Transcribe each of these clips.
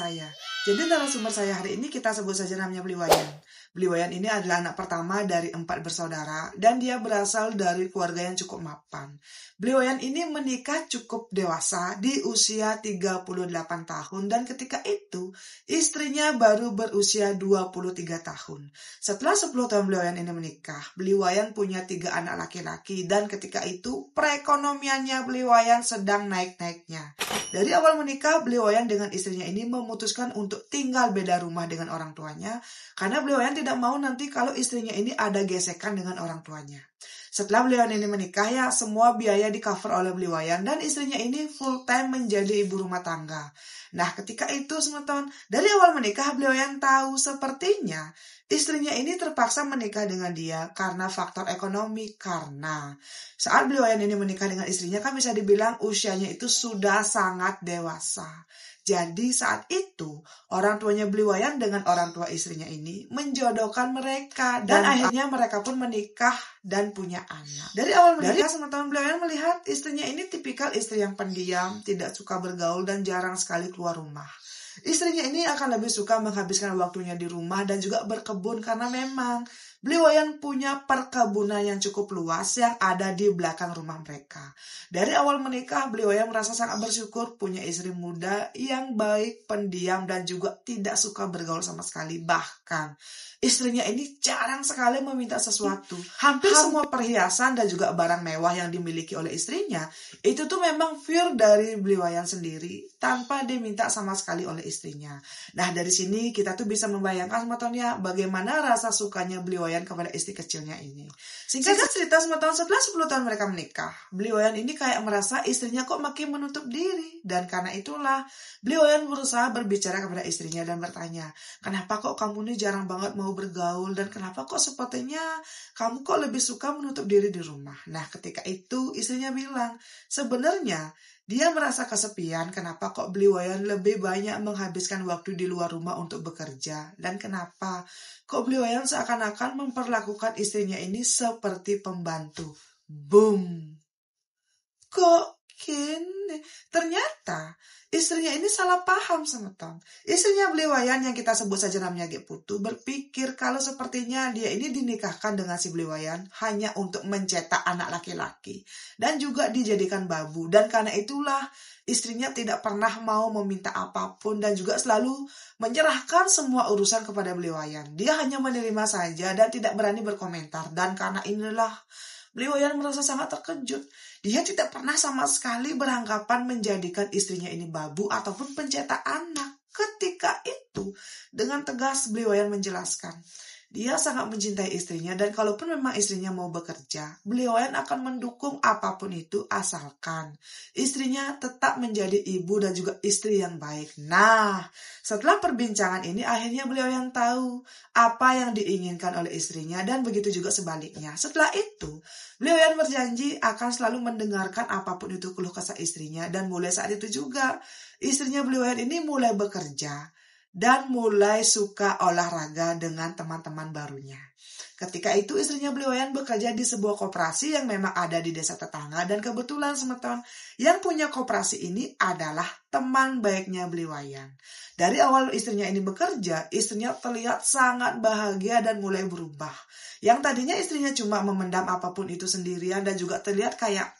saya. Jadi narasumber saya hari ini kita sebut saja namanya Bliwayan. Bliwayan ini adalah anak pertama dari 4 bersaudara dan dia berasal dari keluarga yang cukup mapan. Bliwayan ini menikah cukup dewasa di usia 38 tahun dan ketika itu istrinya baru berusia 23 tahun. Setelah 10 tahun Bliwayan ini menikah, Bliwayan punya 3 anak laki-laki dan ketika itu perekonomiannya Bliwayan sedang naik-naiknya. Dari awal menikah, Bliwayan dengan istrinya ini memutuskan untuk tinggal beda rumah dengan orang tuanya karena Bliwayan tidak mau nanti kalau istrinya ini ada gesekan dengan orang tuanya. Setelah Bliwayan ini menikah ya semua biaya di cover oleh Bliwayan dan istrinya ini full time menjadi ibu rumah tangga. Nah ketika itu teman-teman, dari awal menikah Bliwayan tahu sepertinya istrinya ini terpaksa menikah dengan dia karena faktor ekonomi. Karena saat Bliwayan ini menikah dengan istrinya kan bisa dibilang usianya itu sudah sangat dewasa. Jadi saat itu orang tuanya Bliwayan dengan orang tua istrinya ini menjodohkan mereka dan akhirnya mereka pun menikah dan punya anak. Dari awal menikah teman-teman Bliwayan melihat istrinya ini tipikal istri yang pendiam, tidak suka bergaul dan jarang sekali keluar rumah. Istrinya ini akan lebih suka menghabiskan waktunya di rumah dan juga berkebun karena memang Bliwayan punya perkebunan yang cukup luas yang ada di belakang rumah mereka. Dari awal menikah, Bliwayan merasa sangat bersyukur punya istri muda yang baik, pendiam, dan juga tidak suka bergaul sama sekali. Bahkan, istrinya ini jarang sekali meminta sesuatu. Hampir semua perhiasan dan juga barang mewah yang dimiliki oleh istrinya, itu tuh memang pure dari Bliwayan sendiri, tanpa diminta sama sekali oleh istrinya. Nah, dari sini kita tuh bisa membayangkan teman-teman bagaimana rasa sukanya Bliwayan kepada istri kecilnya ini. Singkat cerita teman-teman, setelah 10 tahun mereka menikah, Bliwayan ini kayak merasa istrinya kok makin menutup diri. Dan karena itulah, Bliwayan berusaha berbicara kepada istrinya dan bertanya, kenapa kok kamu ini jarang banget mau bergaul dan kenapa kok sepertinya kamu kok lebih suka menutup diri di rumah. Nah ketika itu istrinya bilang, sebenarnya dia merasa kesepian kenapa kok Bliwayan lebih banyak menghabiskan waktu di luar rumah untuk bekerja. Dan kenapa kok Bliwayan seakan-akan memperlakukan istrinya ini seperti pembantu. Boom. Kok gini? Ternyata istrinya ini salah paham teman-teman. Istrinya Bliwayan yang kita sebut saja namanya Geputu berpikir kalau sepertinya dia ini dinikahkan dengan si Bliwayan hanya untuk mencetak anak laki-laki dan juga dijadikan babu. Dan karena itulah istrinya tidak pernah mau meminta apapun dan juga selalu menyerahkan semua urusan kepada Bliwayan. Dia hanya menerima saja dan tidak berani berkomentar. Dan karena inilah Bliwayan merasa sangat terkejut. Dia tidak pernah sama sekali beranggapan menjadikan istrinya ini babu ataupun pencetak anak. Ketika itu, dengan tegas Bliwayan menjelaskan, dia sangat mencintai istrinya dan kalaupun memang istrinya mau bekerja, Bliwayan akan mendukung apapun itu asalkan istrinya tetap menjadi ibu dan juga istri yang baik. Nah, setelah perbincangan ini akhirnya Bliwayan tahu apa yang diinginkan oleh istrinya dan begitu juga sebaliknya. Setelah itu, Bliwayan berjanji akan selalu mendengarkan apapun itu keluh kesah istrinya dan mulai saat itu juga istrinya Bliwayan ini mulai bekerja dan mulai suka olahraga dengan teman-teman barunya. Ketika itu istrinya Bliwayan bekerja di sebuah koperasi yang memang ada di desa tetangga dan kebetulan teman-teman yang punya koperasi ini adalah teman baiknya Bliwayan. Dari awal istrinya ini bekerja, istrinya terlihat sangat bahagia dan mulai berubah. Yang tadinya istrinya cuma memendam apapun itu sendirian dan juga terlihat kayak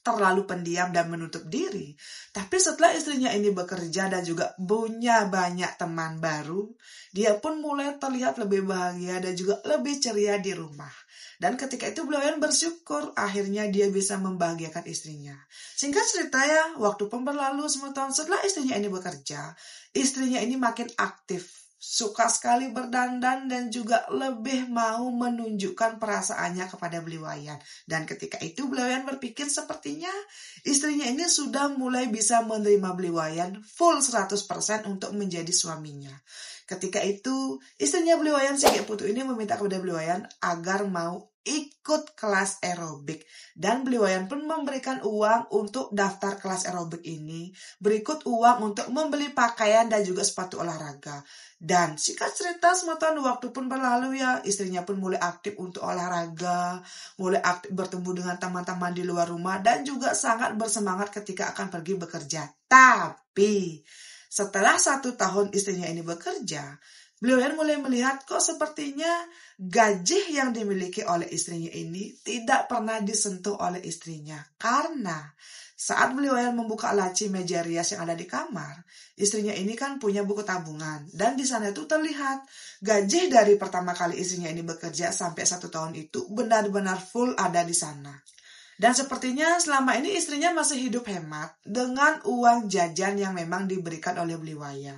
terlalu pendiam dan menutup diri. Tapi setelah istrinya ini bekerja dan juga punya banyak teman baru, dia pun mulai terlihat lebih bahagia dan juga lebih ceria di rumah. Dan ketika itu Bliwayan bersyukur akhirnya dia bisa membahagiakan istrinya. Singkat cerita ya, waktu pun berlalu 10 tahun setelah istrinya ini bekerja, istrinya ini makin aktif. Suka sekali berdandan dan juga lebih mau menunjukkan perasaannya kepada Bliwayan. Dan ketika itu Bliwayan berpikir sepertinya istrinya ini sudah mulai bisa menerima Bliwayan full 100% untuk menjadi suaminya. Ketika itu istrinya Bliwayan si Geputu ini meminta kepada Bliwayan agar mau ikut kelas aerobik. Dan Bliwayan pun memberikan uang untuk daftar kelas aerobik ini. Berikut uang untuk membeli pakaian dan juga sepatu olahraga. Dan singkat cerita sematan waktu pun berlalu ya, istrinya pun mulai aktif untuk olahraga, mulai aktif bertemu dengan teman-teman di luar rumah dan juga sangat bersemangat ketika akan pergi bekerja. Tapi Setelah 1 tahun istrinya ini bekerja, Beliau mulai melihat kok sepertinya gaji yang dimiliki oleh istrinya ini tidak pernah disentuh oleh istrinya. Karena saat beliau membuka laci meja rias yang ada di kamar, istrinya ini kan punya buku tabungan. Dan di sana itu terlihat gaji dari pertama kali istrinya ini bekerja sampai 1 tahun itu benar-benar full ada di sana. Dan sepertinya selama ini istrinya masih hidup hemat dengan uang jajan yang memang diberikan oleh Bliwayan.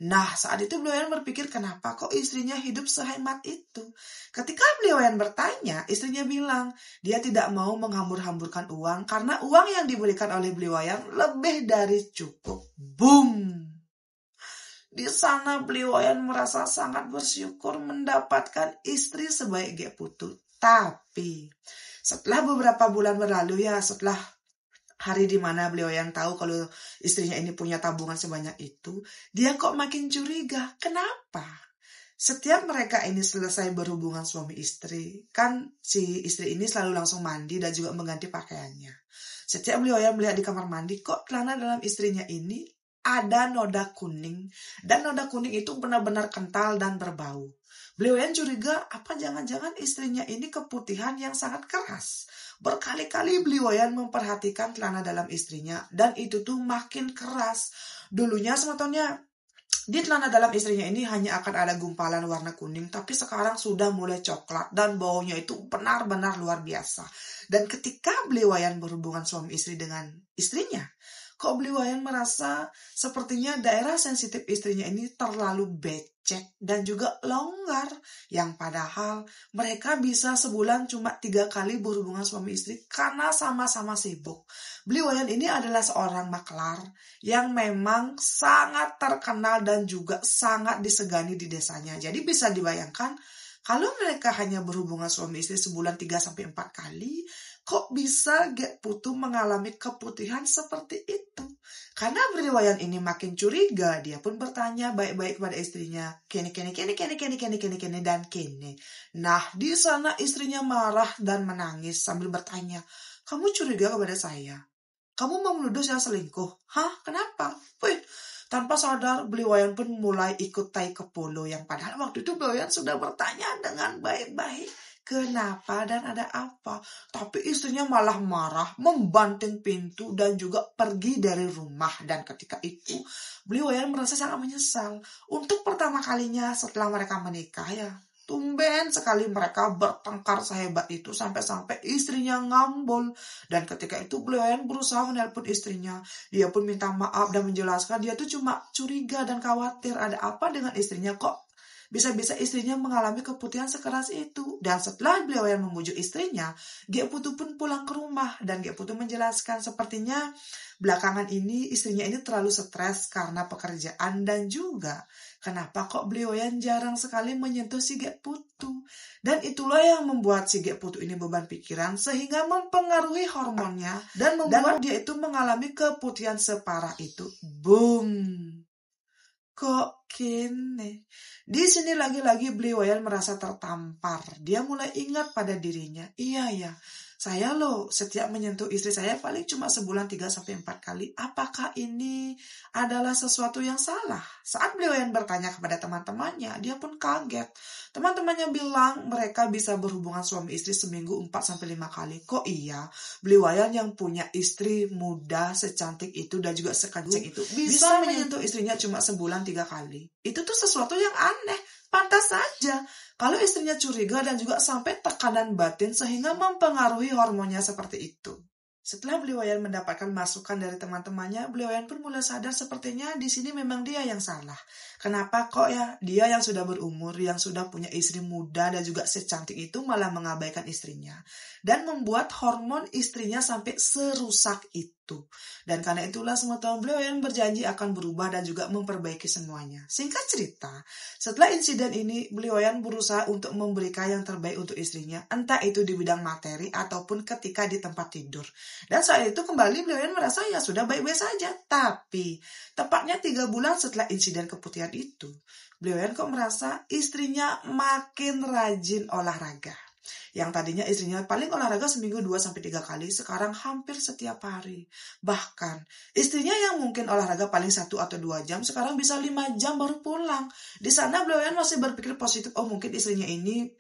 Nah, saat itu Bliwayan berpikir kenapa kok istrinya hidup sehemat itu. Ketika Bliwayan bertanya, istrinya bilang dia tidak mau menghambur-hamburkan uang karena uang yang diberikan oleh Bliwayan lebih dari cukup. Boom! Di sana Bliwayan merasa sangat bersyukur mendapatkan istri sebaik Gek Putu. Tapi setelah beberapa bulan berlalu setelah hari di mana Bliwayan tahu kalau istrinya ini punya tabungan sebanyak itu, dia kok makin curiga. Kenapa? Setiap mereka ini selesai berhubungan suami istri, kan si istri ini selalu langsung mandi dan juga mengganti pakaiannya. Setiap Bliwayan melihat di kamar mandi, kok celana dalam istrinya ini ada noda kuning. Dan noda kuning itu benar-benar kental dan berbau. Bliwayan curiga, apa jangan-jangan istrinya ini keputihan yang sangat keras. Berkali-kali Bliwayan memperhatikan celana dalam istrinya dan itu tuh makin keras. Dulunya sebetulnya di celana dalam istrinya ini hanya akan ada gumpalan warna kuning, tapi sekarang sudah mulai coklat dan baunya itu benar-benar luar biasa. Dan ketika Bliwayan berhubungan suami istri dengan istrinya, kok Bliwayan merasa sepertinya daerah sensitif istrinya ini terlalu becek dan juga longgar. Yang padahal mereka bisa sebulan cuma 3 kali berhubungan suami istri karena sama-sama sibuk. Bliwayan ini adalah seorang maklar yang memang sangat terkenal dan juga sangat disegani di desanya. Jadi bisa dibayangkan kalau mereka hanya berhubungan suami istri sebulan 3-4 kali, kok bisa Gek Putu mengalami keputihan seperti itu? Karena Bliwayan ini makin curiga, dia pun bertanya baik-baik kepada istrinya, kene. Nah, di sana istrinya marah dan menangis sambil bertanya, kamu curiga kepada saya? Kamu mau menuduh saya selingkuh? Hah? Kenapa? Wih, tanpa sadar Bliwayan pun mulai ikut tai kepolo yang padahal waktu itu Bliwayan sudah bertanya dengan baik-baik. Kenapa dan ada apa? Tapi istrinya malah marah, membanting pintu dan juga pergi dari rumah. Dan ketika itu Bliwayan merasa sangat menyesal. Untuk pertama kalinya setelah mereka menikah tumben sekali mereka bertengkar sehebat itu sampai-sampai istrinya ngambol. Dan ketika itu Bliwayan berusaha menelpon istrinya. Dia pun minta maaf dan menjelaskan dia tuh cuma curiga dan khawatir ada apa dengan istrinya kok bisa-bisa istrinya mengalami keputihan sekeras itu. Dan setelah Bliwayan memujuk istrinya, Gek Putu pun pulang ke rumah. Dan Gek Putu menjelaskan sepertinya belakangan ini istrinya ini terlalu stres karena pekerjaan dan juga kenapa kok Bliwayan jarang sekali menyentuh si Gek Putu. Dan itulah yang membuat si Gek Putu ini beban pikiran sehingga mempengaruhi hormonnya dan membuat dia itu mengalami keputihan separah itu. Boom! Kok kene? Di sini lagi-lagi Bliwayan merasa tertampar. Dia mulai ingat pada dirinya. Iya, saya setiap menyentuh istri saya paling cuma sebulan 3-4 kali. Apakah ini adalah sesuatu yang salah? Saat Bliwayan bertanya kepada teman-temannya, dia pun kaget. Teman-temannya bilang mereka bisa berhubungan suami istri seminggu 4-5 kali. Kok iya? Bliwayan yang punya istri muda secantik itu dan juga sekenceng itu bisa menyentuh istrinya cuma sebulan 3 kali. Itu tuh sesuatu yang aneh. Pantas saja kalau istrinya curiga dan juga sampai tekanan batin sehingga mempengaruhi hormonnya seperti itu. Setelah Bliwayan mendapatkan masukan dari teman-temannya, Bliwayan pun mulai sadar sepertinya di sini memang dia yang salah. Kenapa kok dia yang sudah berumur, yang sudah punya istri muda dan juga secantik itu malah mengabaikan istrinya. Dan membuat hormon istrinya sampai serusak itu. Dan karena itulah semua tahun Bliwayan berjanji akan berubah dan juga memperbaiki semuanya. Singkat cerita, setelah insiden ini Bliwayan berusaha untuk memberikan yang terbaik untuk istrinya, entah itu di bidang materi ataupun ketika di tempat tidur. Dan saat itu kembali Bliwayan merasa sudah baik-baik saja. Tapi tepatnya 3 bulan setelah insiden keputihan itu, Bliwayan kok merasa istrinya makin rajin olahraga. Yang tadinya istrinya paling olahraga seminggu 2-3 kali, sekarang hampir setiap hari. Bahkan istrinya yang mungkin olahraga paling 1 atau 2 jam, sekarang bisa 5 jam baru pulang. Di sana beliau masih berpikir positif, oh mungkin istrinya ini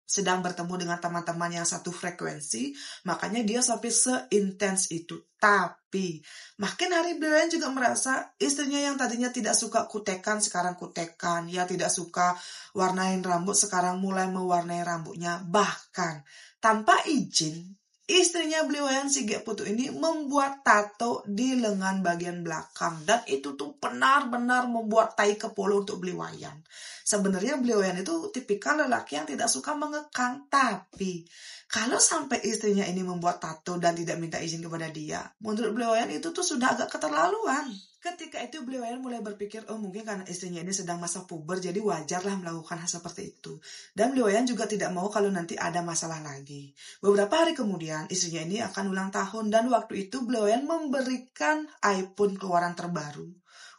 sedang bertemu dengan teman-teman yang satu frekuensi, makanya dia sampai seintens itu. Tapi makin hari beliau juga merasa istrinya yang tadinya tidak suka kutekan, sekarang kutekan. Ya tidak suka warnain rambut, sekarang mulai mewarnai rambutnya. Bahkan tanpa izin, istrinya Bliwayan si Gek Putu ini membuat tato di lengan bagian belakang. Dan itu tuh benar-benar membuat tai kepolo untuk Bliwayan. Sebenarnya Bliwayan itu tipikal lelaki yang tidak suka mengekang. Tapi kalau sampai istrinya ini membuat tato dan tidak minta izin kepada dia, menurut Bliwayan itu tuh sudah agak keterlaluan. Ketika itu Bliwayan mulai berpikir, oh mungkin karena istrinya ini sedang masa puber, jadi wajarlah melakukan hal seperti itu. Dan Bliwayan juga tidak mau kalau nanti ada masalah lagi. Beberapa hari kemudian istrinya ini akan ulang tahun, dan waktu itu Bliwayan memberikan iPhone keluaran terbaru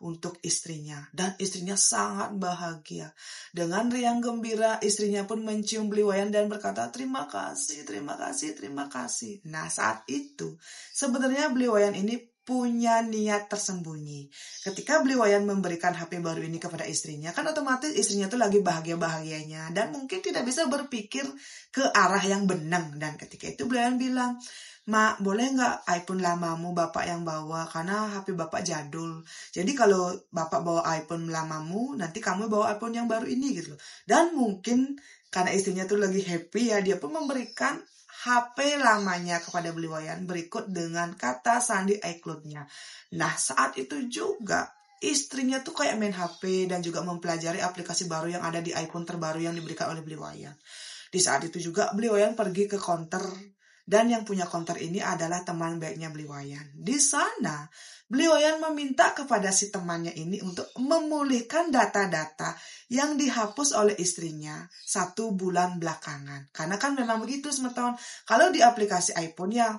untuk istrinya, dan istrinya sangat bahagia. Dengan riang gembira, istrinya pun mencium Bliwayan dan berkata, terima kasih, terima kasih, terima kasih. Nah saat itu sebenarnya Bliwayan ini punya niat tersembunyi. Ketika Bliwayan memberikan HP baru ini kepada istrinya, kan otomatis istrinya tuh lagi bahagia-bahagianya dan mungkin tidak bisa berpikir ke arah yang benang. Dan ketika itu Bliwayan bilang, Mak, boleh nggak iPhone lamamu bapak yang bawa? Karena HP bapak jadul. Jadi kalau bapak bawa iPhone lamamu, nanti kamu bawa iPhone yang baru ini gitu loh. Dan mungkin karena istrinya tuh lagi happy ya, dia pun memberikan HP lamanya kepada Bliwayan berikut dengan kata sandi iCloud-nya. Nah saat itu juga istrinya tuh kayak main HP dan juga mempelajari aplikasi baru yang ada di iPhone terbaru yang diberikan oleh Bliwayan. Di saat itu juga Bliwayan pergi ke counter. Dan yang punya counter ini adalah teman baiknya Bliwayan. Di sana, Bliwayan meminta kepada si temannya ini untuk memulihkan data-data yang dihapus oleh istrinya 1 bulan belakangan. Karena kan memang begitu teman-teman. Kalau di aplikasi iPhone ya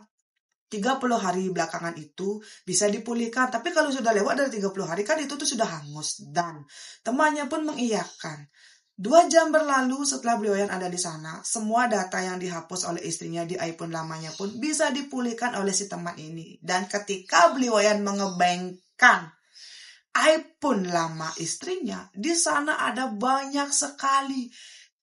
30 hari belakangan itu bisa dipulihkan. Tapi kalau sudah lewat dari 30 hari kan itu tuh sudah hangus. Dan temannya pun mengiyakan. 2 jam berlalu setelah Bliwayan ada di sana, semua data yang dihapus oleh istrinya di iPhone lamanya pun bisa dipulihkan oleh si teman ini. Dan ketika Bliwayan mengebengkan iPhone lama istrinya, di sana ada banyak sekali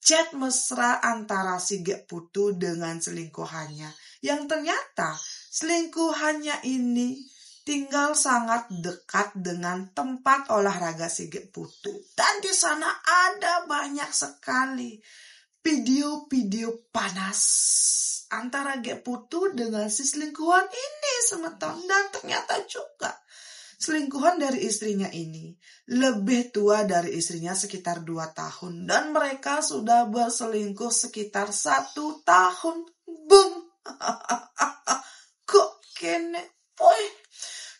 chat mesra antara si Gek Putu dengan selingkuhannya. Yang ternyata selingkuhannya ini tinggal sangat dekat dengan tempat olahraga si Gek Putu. Dan di sana ada banyak sekali video-video panas antara Gek Putu dengan si selingkuhan ini semeton. Dan ternyata juga selingkuhan dari istrinya ini lebih tua dari istrinya sekitar 2 tahun. Dan mereka sudah berselingkuh sekitar 1 tahun. Boom. Kok kene boy.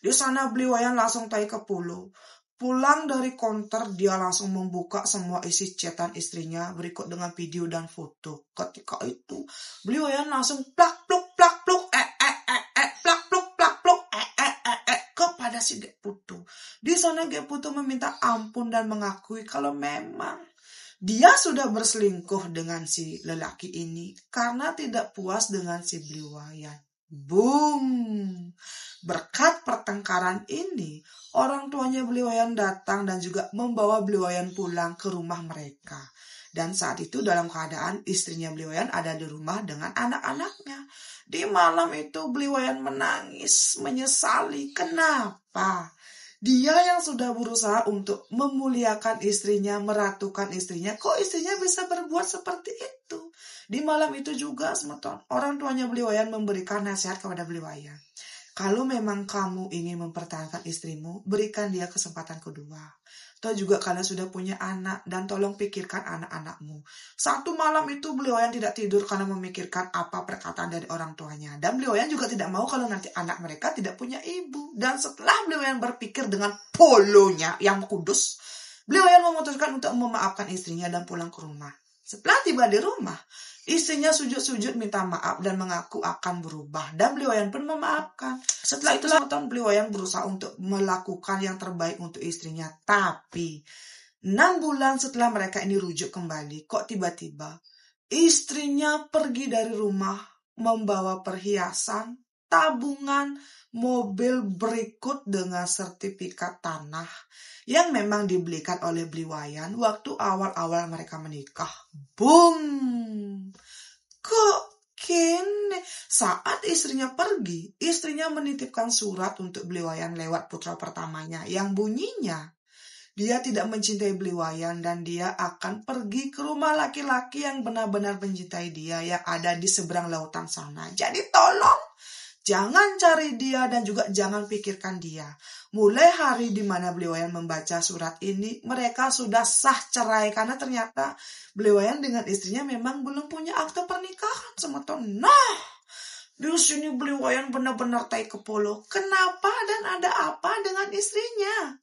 Di sana Bliwayan langsung tai ke pulau. Pulang dari counter, dia langsung membuka semua isi chatan istrinya berikut dengan video dan foto. Ketika itu, Bliwayan langsung plak pluk plak pluk plak pluk plak pluk kepada si Gek Putu. Di sana Gek Putu meminta ampun dan mengakui kalau memang dia sudah berselingkuh dengan si lelaki ini karena tidak puas dengan si Bliwayan. Boom! Berkat pertengkaran ini, orang tuanya Bliwayan datang dan juga membawa Bliwayan pulang ke rumah mereka. Dan saat itu dalam keadaan istrinya Bliwayan ada di rumah dengan anak-anaknya. Di malam itu Bliwayan menangis, menyesali. Kenapa? Dia yang sudah berusaha untuk memuliakan istrinya, meratukan istrinya, kok istrinya bisa berbuat seperti itu? Di malam itu juga semeton, orang tuanya Bliwayan memberikan nasihat kepada Bliwayan. Kalau memang kamu ingin mempertahankan istrimu, berikan dia kesempatan kedua. Atau juga kalian sudah punya anak dan tolong pikirkan anak-anakmu. 1 malam itu Bliwayan tidak tidur karena memikirkan apa perkataan dari orang tuanya. Dan Bliwayan juga tidak mau kalau nanti anak mereka tidak punya ibu. Dan setelah Bliwayan berpikir dengan polonya yang kudus, Bliwayan memutuskan untuk memaafkan istrinya dan pulang ke rumah. Setelah tiba di rumah, istrinya sujud-sujud minta maaf dan mengaku akan berubah. Dan Bliwayan pun memaafkan. Setelah itu tahun Bliwayan berusaha untuk melakukan yang terbaik untuk istrinya. Tapi 6 bulan setelah mereka ini rujuk kembali, kok tiba-tiba Istrinya pergi dari rumah membawa perhiasan, tabungan, mobil berikut dengan sertifikat tanah yang memang dibelikan oleh Bliwayan waktu awal-awal mereka menikah. Boom! Kok kene? Saat istrinya pergi, istrinya menitipkan surat untuk Bliwayan lewat putra pertamanya yang bunyinya, dia tidak mencintai Bliwayan dan dia akan pergi ke rumah laki-laki yang benar-benar mencintai dia yang ada di seberang lautan sana. Jadi tolong jangan cari dia dan juga jangan pikirkan dia. Mulai hari di mana Bliwayan membaca surat ini, mereka sudah sah cerai karena ternyata Bliwayan dengan istrinya memang belum punya akte pernikahan sama Ton. Nah, di sini Bliwayan benar-benar tai kepolo. Kenapa dan ada apa dengan istrinya?